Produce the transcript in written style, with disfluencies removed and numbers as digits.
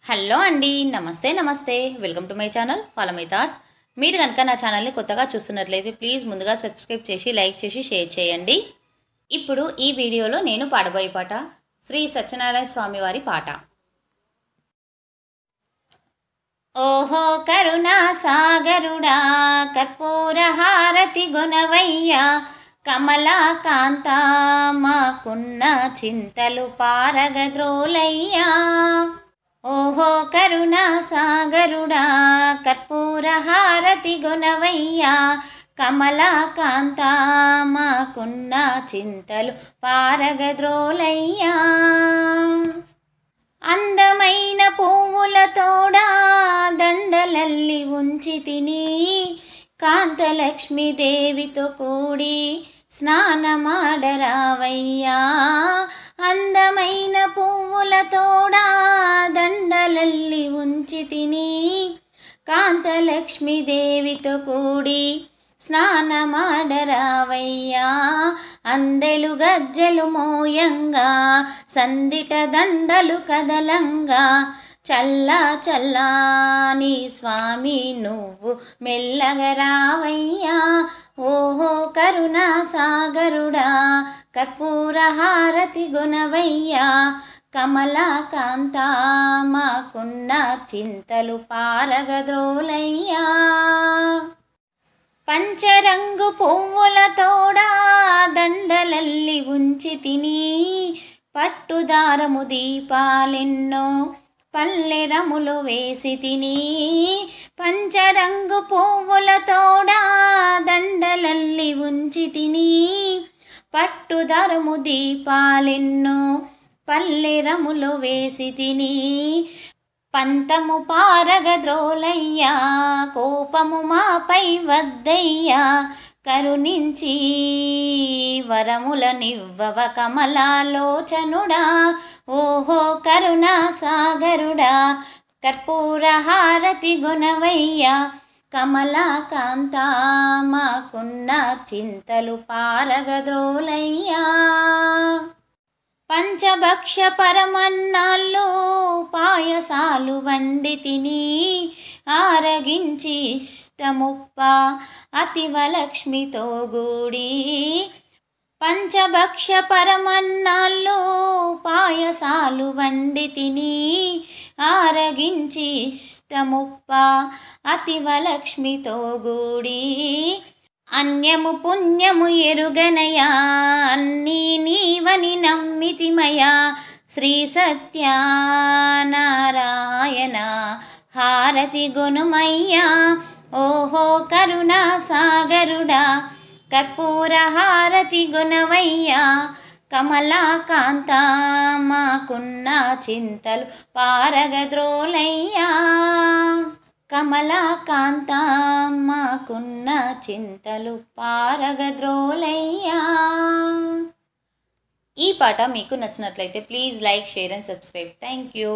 Hello అండి, నమస్తే నమస్తే. Welcome to my channel follow my thoughts. మీరు కనుక నా ఛానల్ని కొత్తగా చూస్తున్నట్లయితే ప్లీజ్ ముందుగా సబ్స్క్రైబ్ చేసి లైక్ చేసి షేర్ చేయండి. ఇప్పుడు ఈ వీడియోలో నేను పాడబోయే పాట శ్రీ సత్యనారాయణ స్వామి వారి పాట. ఓహో కరుణా సాగరుడా కర్పూర హారతి గొనవయ్యా, కమలాకాంత మాకున్న చింతలు పారగద్రోలయ్యా. ఓహో కరుణా సాగరుడా కర్పూర హారతి గొనవయ్యా, కమలాకాంత మాకున్న చింతలు పారగద్రోలయ్యా. అందమైన పువ్వులతోడా దండలల్లి ఉంచి తిని, కాంతలక్ష్మీదేవితో కూడి స్నానమాడరావయ్యా. అందమైన పువ్వులతోడా దండలల్లి ఉంచి తిని, కాంతలక్ష్మీదేవితో కూడి స్నానమాడరావయ్యా. అందెలు గజ్జలు మోయంగా సందిట దండలు కదలంగా, చల్లా చల్లా నీ స్వామి నువ్వు మెల్లగా రావయ్యా. ఓహో కరుణా సాగరుడా కర్పూర హారతి గొనవయ్యా, కమలాకాంత మాకున్న చింతలు పారగద్రోలయ్యా. పంచరంగు పువ్వులతోడా దండలల్లి ఉంచి తిని, పట్టుదారము దీపాలెన్నో పల్లెరములు వేసి తిని. పంచరంగు పువ్వులతోడా దండలల్లి ఉంచి తిని, పట్టుదారము దీపాలెన్నో పల్లెరములు వేసి తిని. పంతము పారగద్రోలయ్యా కోపము మాపై వద్దయ్యా, కరుణించి వరములనివ్వవ కమలాలోచనుడా. ఓహో కరుణా సాగరుడా కర్పూర హారతి గొనవయ్యా, కమలాకాంత మాకున్న చింతలు పారగద్రోలయ్యా. పంచభక్ష పరమన్నాళ్ళు పాయసాలు వండి తిని, ఆరగించి ఇష్టముప్ప అతివలక్ష్మితో గూడి. పంచభక్ష పరమన్నాళ్ళు పాయసాలు వండి తిని, ఆరగించి ఇష్టముప్ప అతివలక్ష్మితో గూడి. అన్యము పుణ్యము ఎరుగనయా అన్నీ నీవని నమ్మితిమయా, శ్రీ సత్యనారాయణ హారతి గొనుమయ్యా. ఓహో కరుణా సాగరుడా కర్పూర హారతి గొనవయ్యా, కమలాకాంత మాకున్న చింతలు పారగద్రోలయ్యా. కమలాకాంత మాకున్న చింతలు పారగద్రోలయ్యా. ఈ పాట మీకు నచ్చినట్లయితే please like share and subscribe. Thank you.